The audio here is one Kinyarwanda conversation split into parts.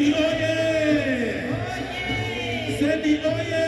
Sedi oye! Sedi oye!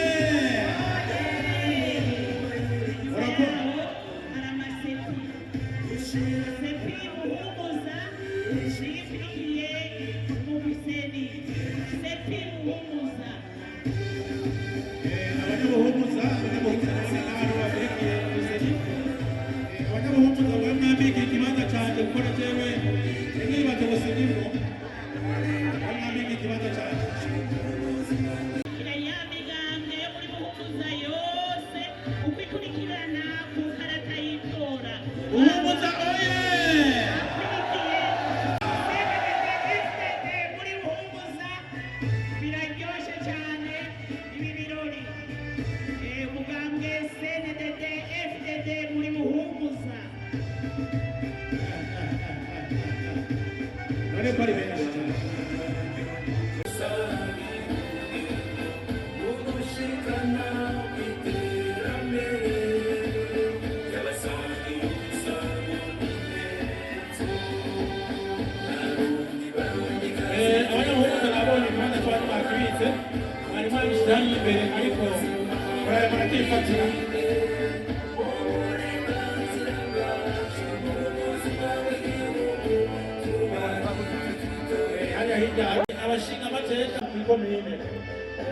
Abashinga amateka kw'ikomine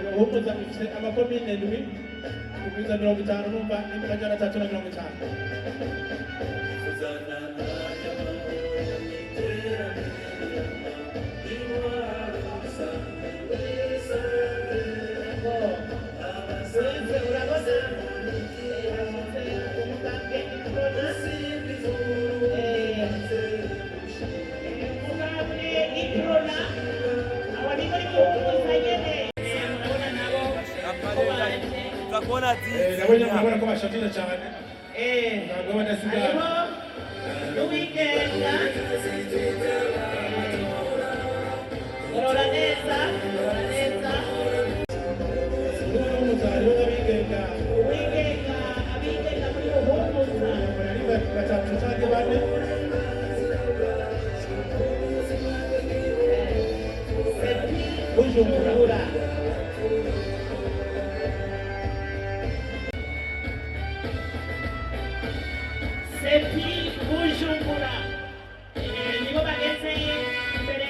ubuhuza bifite amakomine ndwi kugwiza 50 numva n'amajana 350. Nabona ko bashatira cyane ntabwo badasigara Uwigenda Rora neza abigenga muri ubuhuza batatu cyangwa bane Bujumbura Sepi Bujumbura nibo bageze imbere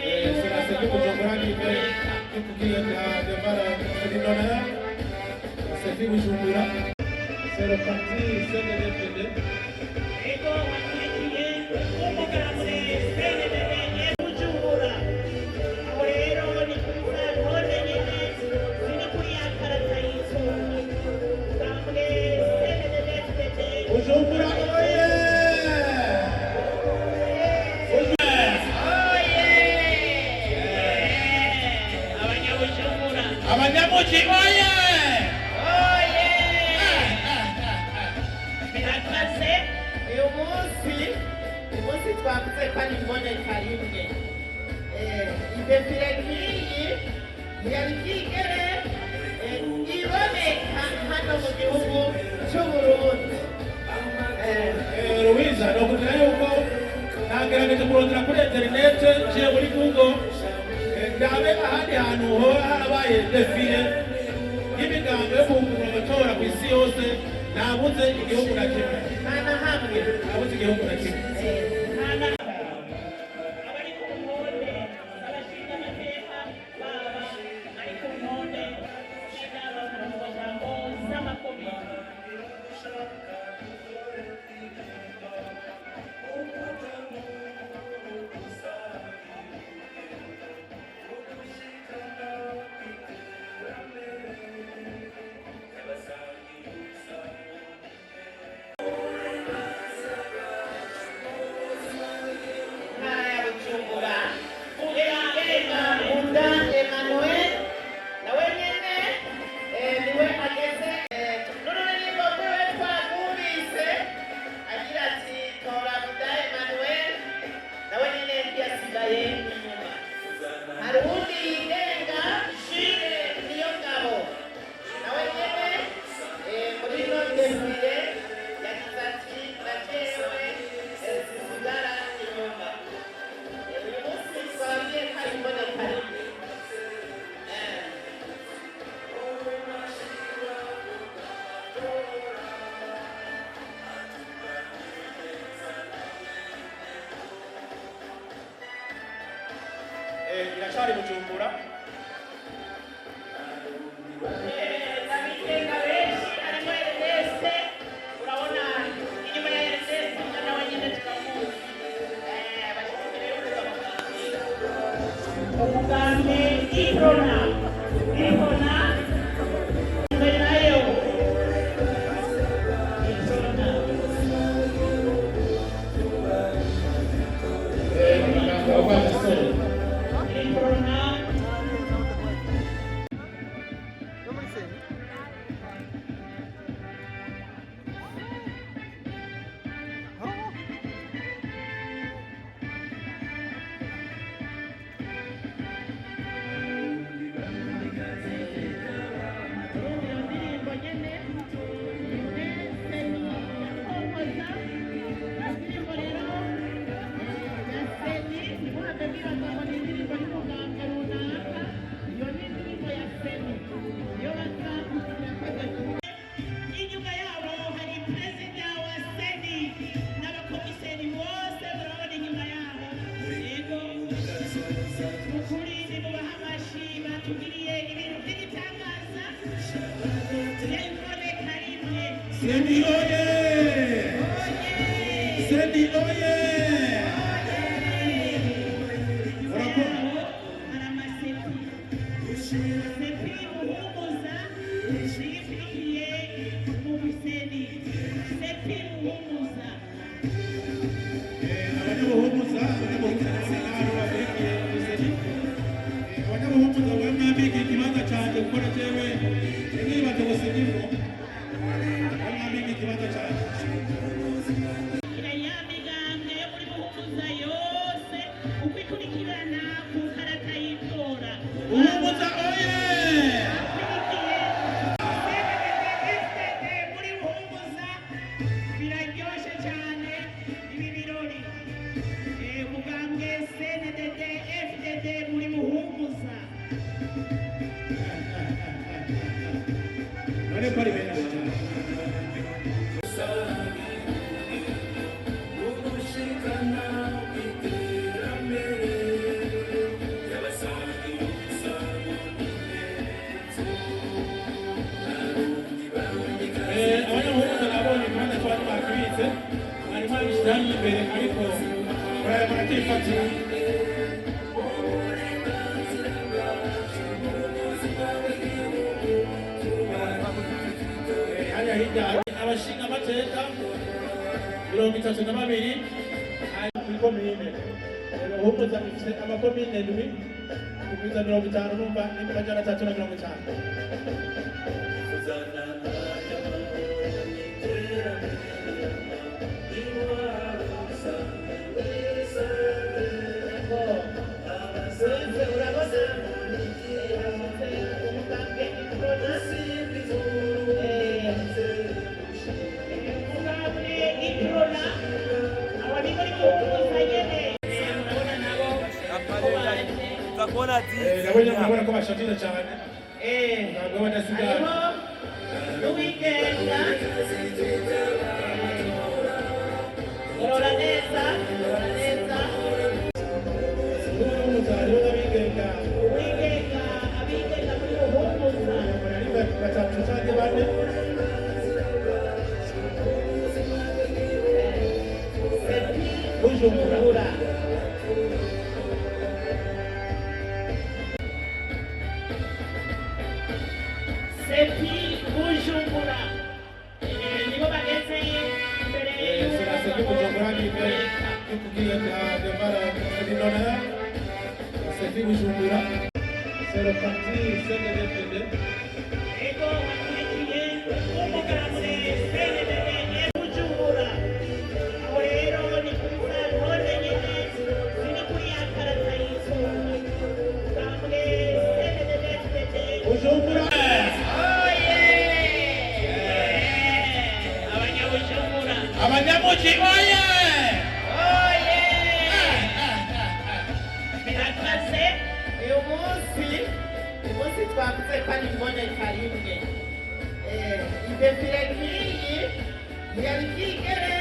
Sepi Bujumbura ni imbere yo kubwira Devara Ferdinand Sepi Bujumbura c'est le parti CNDD-FDD ego wakurikiye umugambwe CNDD Bujumbura aho rero ni kuza none nyine ziri kuri ya karata y'izuba umugambwe CNDD Bujumbura oye Abanyamuji oye birakaze uyu munsi twavuze ko ari imboneka rimwe idefire nk'iyi yari bwigere iboneka hano mu gihugu cy'Uburundi. Louise ni ukugira yuko nagerageje kurondera kuri interinete nciye muri Google ndabe ahandi hantu hora harabaye defile y'imigambi yo guhugura amatora ku isi yose nabuze igihugu na kimwe nta na hamwe nabuze igihugu na kimwe abari ku ntonde abashinga amateka baba ari ku ntonde y'inama mpuzamajambo z'amakomite Seni oye! Seni oye! Abashinga amateka 32 kw'ikomine ubuhumuza bifite amakomine 7 kugwiza 50 numva n'amajana 350 Nabona ko bashakira cyane ntabwo badasigara n'uwigenga urora neza uwigenga abigenga muri buhumuza batatu cyangwa bane Bujumbura Sepi Bujumbura nibo bageze imbere Sepi Bujumbura ni kugira devara dinona Sepi Bujumbura c'est le parti CNDD ego wakurikiye umugambi CNDD Bujumbura aho rero ni kuri Rwanda nyine ziri kuri ya karata y'isuku kamwe CNDD Bujumbura abanyamuji oye birakaze uyu munsi twavuze ko ari imboneka rimwe idefire nk'iyi yari bwigere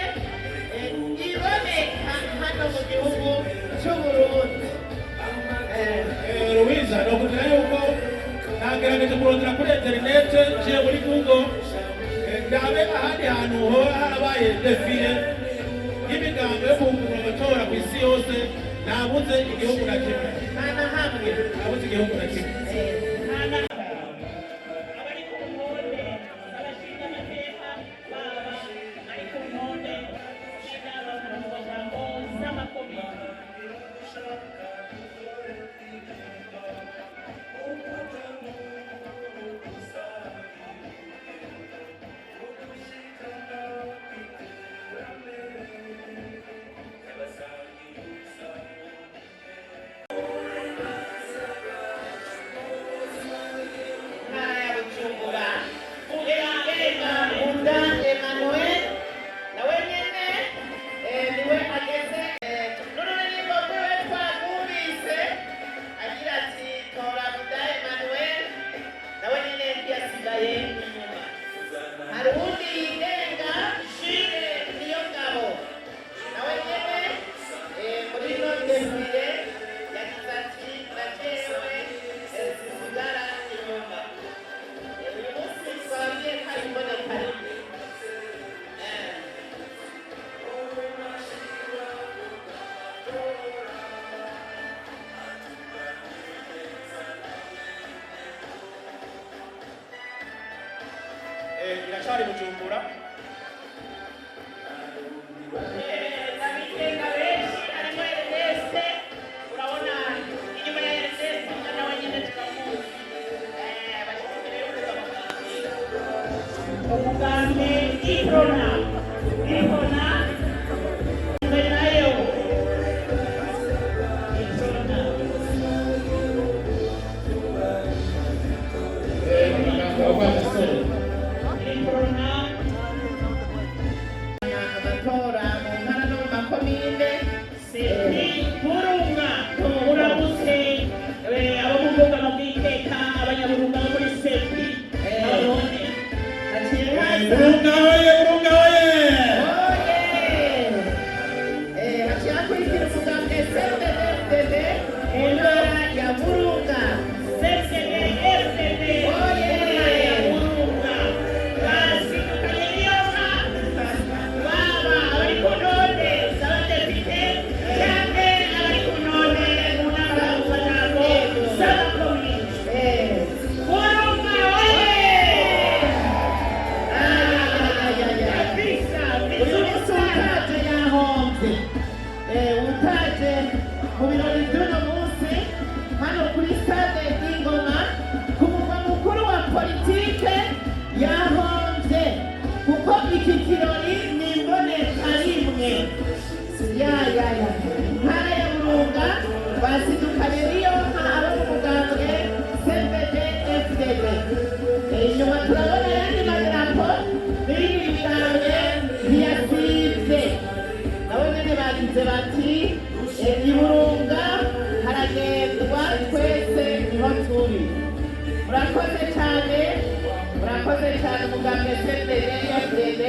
iboneka hano mu gihugu cy'uburundi Louise ni ukugira yuko nagerageje kurondera kuri interinete nciye muri Google ndabe ahandi hantu hoba harabaye defile y'imigambi yo guhugura amatora ku isi yose nabuze igihugu na kimwe nabuze igihugu na kimwe abari ku ntonde abashinga amateka baba ari ku ntonde n'abanyamuryango z'amakomite iracari Bujumbura. Ndabikenga benshi arimo Ernest, urabona inyuma ya Ernest nawe nyine turamuzi. Umugambi Iprona nayo amatora mu ntara no mu makomine Seti Burunga uramutse abo mu bwugamo bw'iteka abanyaburunga bo muri Seti abone haciye haza Burunga oye, Burunga oye. haciye hakurikira umugambwe CNDD-FDD mu ntara ya Burunga. CNDD-FDD ya Burunga basidukanye n'iyoka baba abari ku none z'abadepite cyangwa abari ku none mu nama z'amagambo z'amakomine. Burunga oye! Kabisa, Uyu munsi utaje yahombye. Utaje mu birori by'uno munsi hano kuri stade y'Ingoma ku murwa mukuru wa politike yahombye kuko iki kirori ni imbonekarimwe. Intara ya Burunga basidukanye n'iyonka abo mu mugambwe CNDD-FDD. Inyuma turabona ayandi madarapo n'ibindi bigambwe ntiyasibye. Nabo nyene bagize bati i Burunga haragendwa twese niho turi. Murakoze cyane umugambwe CNDD-FDD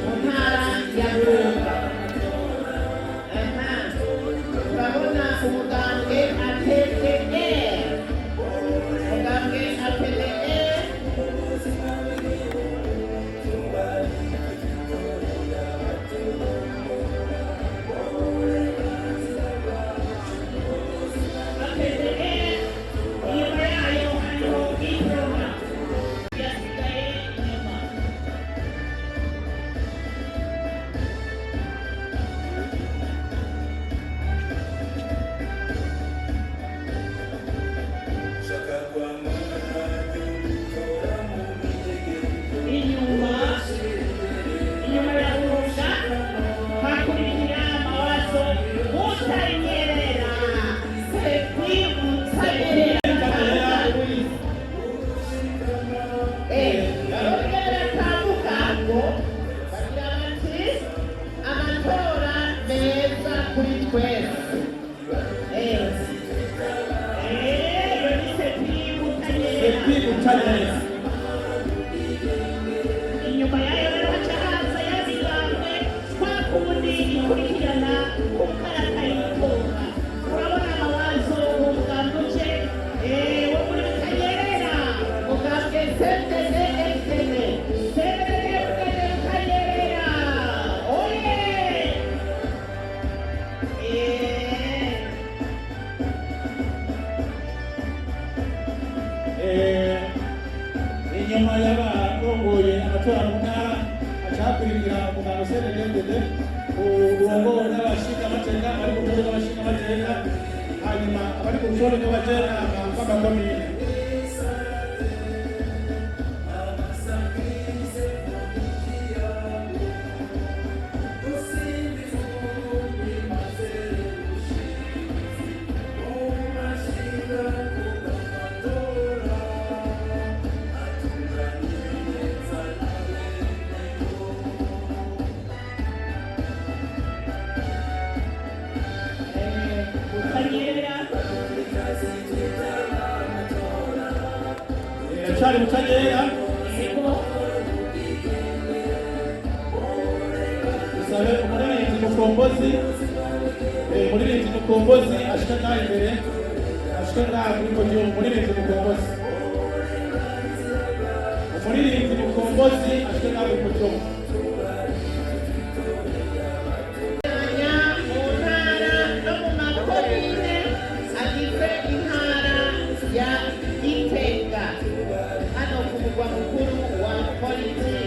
mu ntara ya Burunga. Turabona umugambwe APDE. Umugambwe APDE APDE inyuma yayo hariho Iprona yasigaye inyuma. Inyuma ya Burunga hakurikira Mawazo Mutanyerera. Seti Mutanyerera. Baratambuka ngo bagira bati amatora meza kuri twese. Iyo ni Seti Mutanyerera. Seti Mutanyerera. Inyuma yayo rero haca haza yazigambwe kwa kundi ikurikirana ukarata yitora. Urabona Mawazo umugambi uce wo muri Mutanyerera. Umugambwe CNDD-FDD. CNDD-FDD Mutanyerera. Oye! Inyuma y'abarongoye amatora mu ntara acakurikira umuganga CNDD-FDD urongowe n'abashingamateka bari ku rutonde rw'abashingamateka, hanyuma abari ku rutonde rw'abajenama b'amakomine. Mutanyerera. Iracari Mutanyerera. Yego. Dusabe umuririmbyi mukombozi, umuririmbyi mukombozi ashika ngaha imbere, ashika ngaha kuri podium, umuririmbyi mukombozi. Umuririmbyi mukombozi ashika ngaha kuri podium. Mu ntara no mu makomine agize intara ya Gitega hano ku murwa mukuru wa politiki.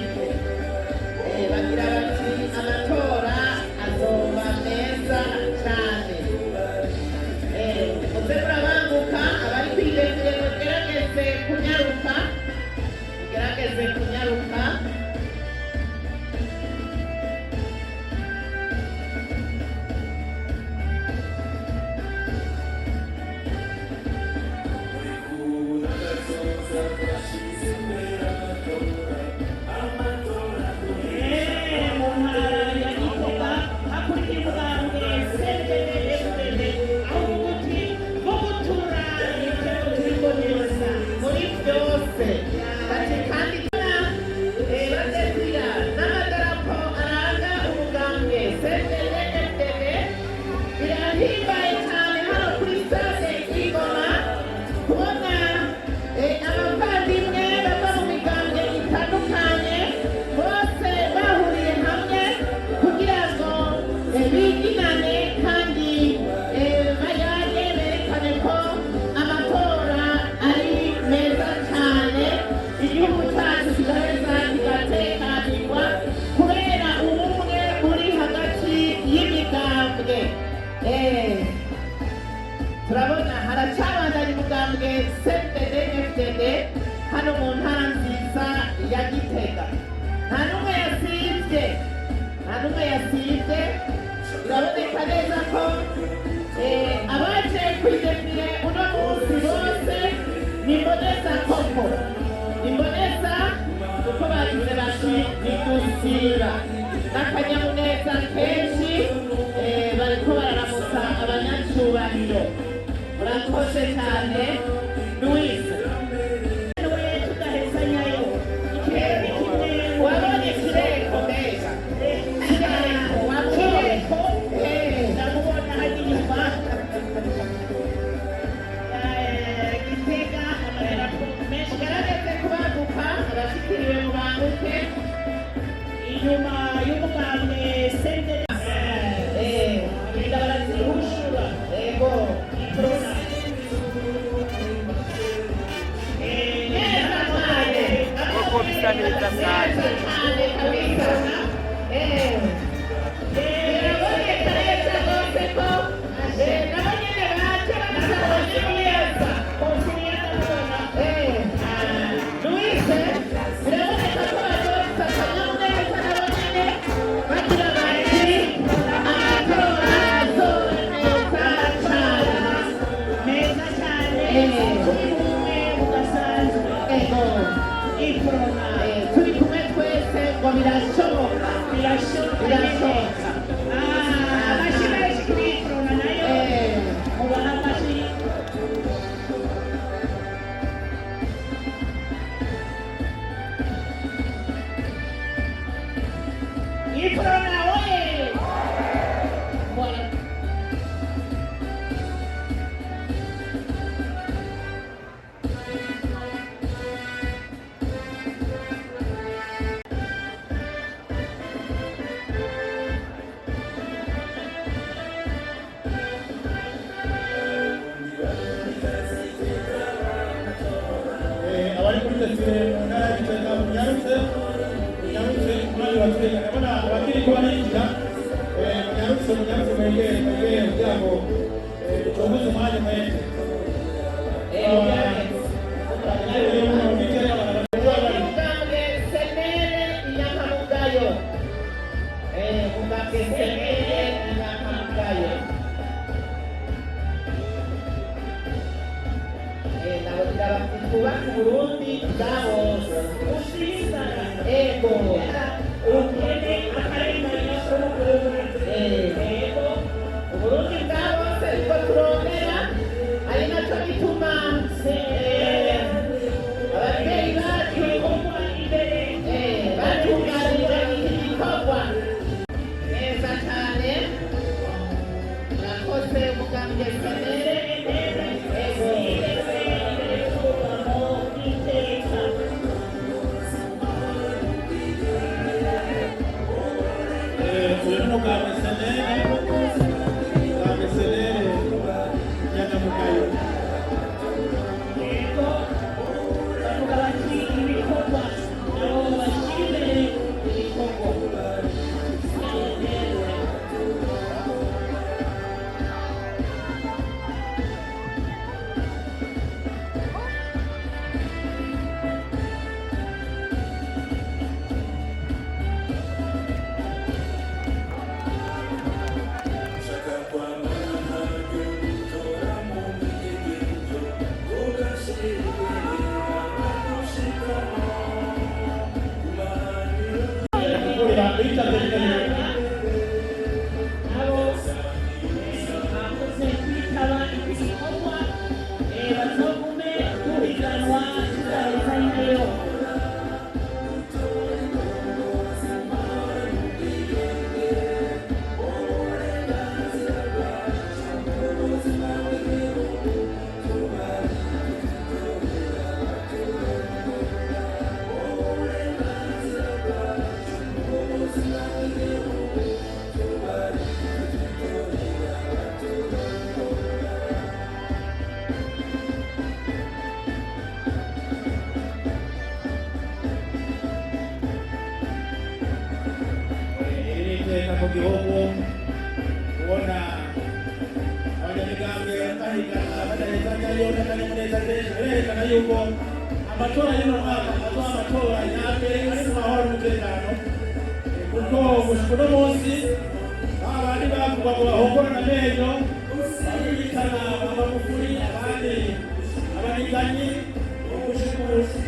hano mu ntara nziza ya Gitega. Nta n'umwe yasibye, biraboneka neza ko abaje kwidefile uno munsi bose ni mboneza koko, imboneza kuko bagize bati nigusiba n'akanyamuneza kenshi bariko bararamutsa abanyacyubahiro. Murakoze cyane Louise. Tudahezanyayo wabonye kireko mbega kireko ndamubona hano inyuma Gitega amarerapo menshi yarageze kubaguka abashikiriwe mu banguke inyuma y'umugambwe senderi barazihushura ego ikorona Koko bisa neza sana. Turi kumwe twese ngo birashoboka. amashyi menshi kuri iyi korona nayo mubaha amashyi. iyi korona oye abari kuri defile mu ntara ya Gitega munyarutse umwanya watwega ndabona abakiri ko barinjira munyarutse mwegere kugira ngo ducogoze umwanya mwese Mugambwe Senere Inyankamugayo. Mugambwe Senere Inyankamugayo. Nabagira bati twubake Uburundi bwa bose. Ego. ubukene akarengane Ego. Uburundi bwa bose nibwo turondera, ari nacyo gituma ababyeyi bacu batunganira iki gikorwa neza cyane. Murakoze umugambwe Senere. Ego. uyu ni umugambwe Senere Nyankamugayo. bavuga bati ibikorwa nabo bashyira imbere ibikorwa. nabo bakoze kwitaba iki gikorwa bazogume guhiganwa tudahezanyayo. iteka mu gihugu ubona abanyamigambwe bahigana badahezanyayo n'akanyamuneza kenshi birerekana yuko amatora y'uno mwaka azoba amatora nyambere ari mu mahoro n'umutekano kuko gushika uno munsi abandi bavuga ngo bahogorana amenyo bamwe bitana amagufuri abandi abaniganyi gushika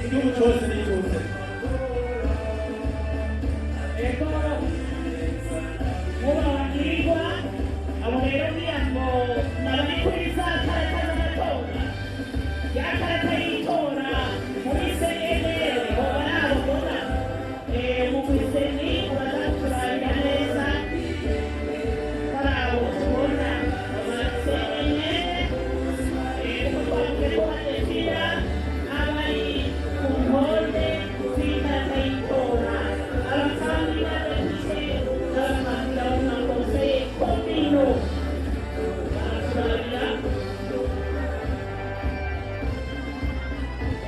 igihugu cose n'ituze ego muba wagirwa abo rero kugira ngo nabari kuri za karata z'amatora ya karata y'itora muri CNL hoba nababona mu kwiseni urazaturarira neza barabo tubona abasenene kuko ko badefira abari ku ntonde z'ikarata y'itora abakandida bafise n'abakandida bo mu makonseye komino baraturarira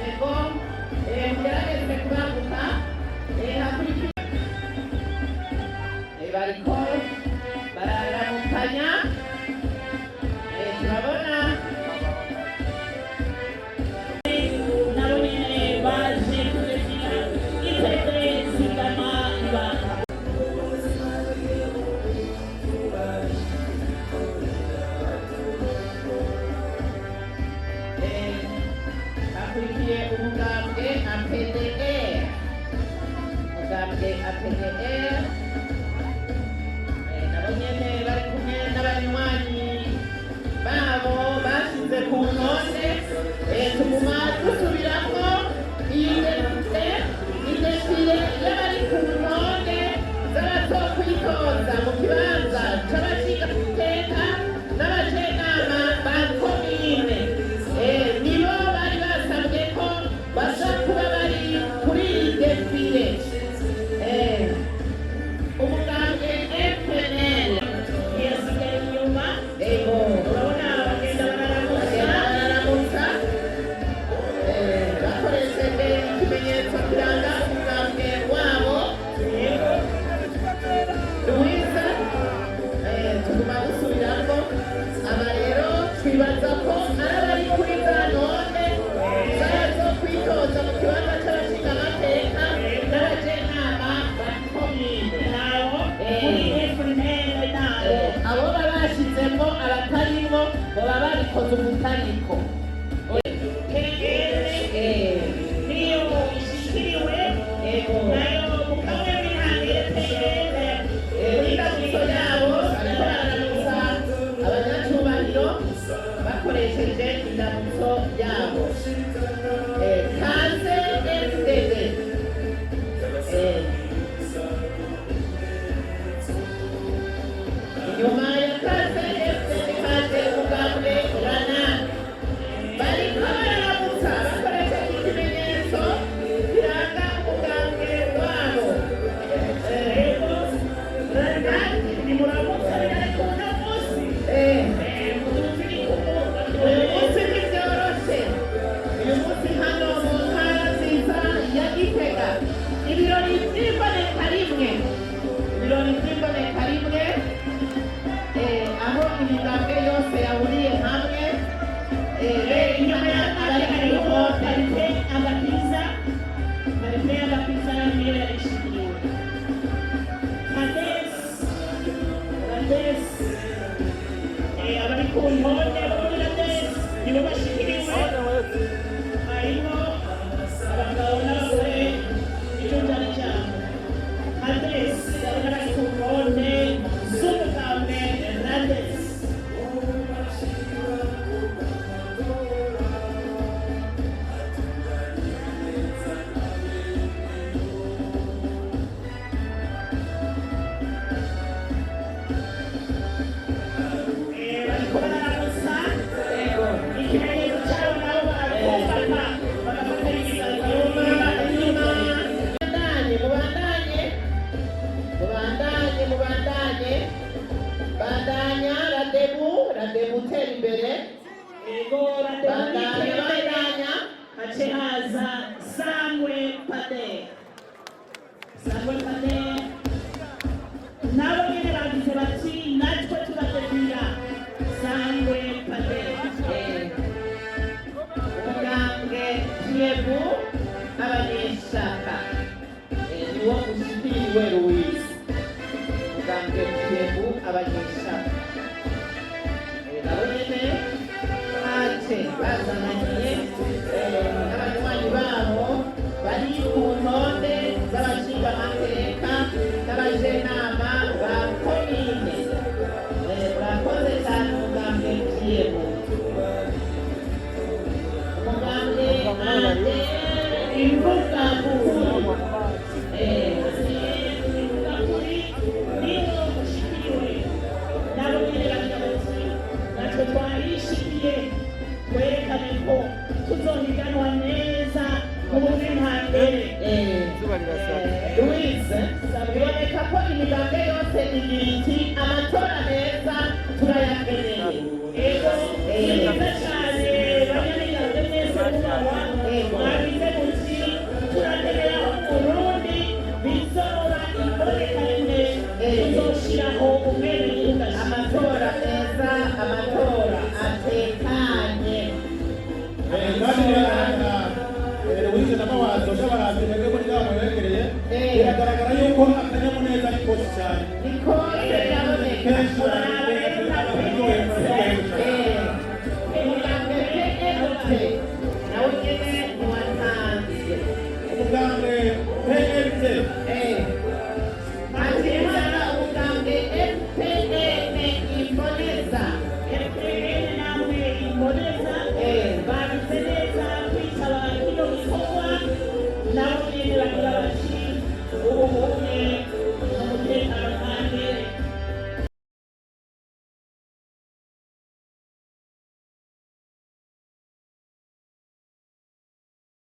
ego mugerageze kubaguka hakurikira bariko bararamukanya turabona nabo nyene baje kurekera itete zigama ibanga hakurikiye umugambwe APDR umugambwe APDR nabo nyene bari kumwe n'abanywanyi babo bashyize ku ntonde tuguma dusubiramo iyi idefire y'abari ku ntonde z'abazokwitoza mu kibanza c'abashingamateka n'abajenama ba komine nibo bari basabwe ko baza kuba bari kuri iyi defire umugambwe FNL yasigaye inyuma urabona bagenda bararamutsa bakoresheje ikimenyetso kiranga umugambwe wabo Luisa tuguma dusubiramo aba rero twibaza ko ari abari kuri za ntonde zo kwitoza mu kibanza c'abashingamateka n'abajenama ba komine abo baba bashyizemo abatarimwo baba babikoze umutariko niyo ishikiriwe nayo mukamwe bihangiye indamutso yabo bariko bararamutsa abanyacubahiro bakoresheje indamutso yabo kaze FDD inyuma ya kaze FDD kaje umugambwe rana bariko bararamutsa bakoresheje ikimenyetso kiranga umugambwe wabo nimuramutsa ariko uno munsi uyu munsi ntibyoroshe uyu munsi hano mu ntara nziza ya Gitega ibirori by'imboneka rimwe aho imigambwe yose yahuriye hamwe inyuma y'abari hariho parite agapiza niyo yarishikiriwe Rades abari ku ntonde muri Rades nibo bashikiriwe harimo abagabo n'abagore icyo cyane cyane Rades bari ku ntonde z'umugambwe Rades bandanya radebu tera imbere bandanya hace haza Sangwe Pade nabo nyene bagize bati natwe turadefira Sangwe Pade umugambwe Yebu abanyeshaka niwo ushikiriwe Louise mugambwe Kirebu abanyeshaka nabo nyene bace bazananye n'abanywanyi babo bari ku ntonde z'abashingamateka n'abajenama ba komine murakoze cyane mugambwe Kirebu mugambwe ate imvuga kuri niyo ushikiriwe nabo nyene bakibazi natwe twarishikiye twerekane ko tuzohiganwa neza mu burenganzira Louise biboneka ko imigambwe yose igira iti amatora meza turayakeneye ego ni meza cyane banyamigambwe mwese mubaba mwabize muti turakenera Burundi bizora imbonekane tuzoshiraho umwenegihugu amatora meza amatora atekanye kandi biragaragara Louise n'amawazo y'abahanzi mwebwe muri gahunda mwegereye biragaragara yuko akanyamuneza ari kose cyane niko biraboneka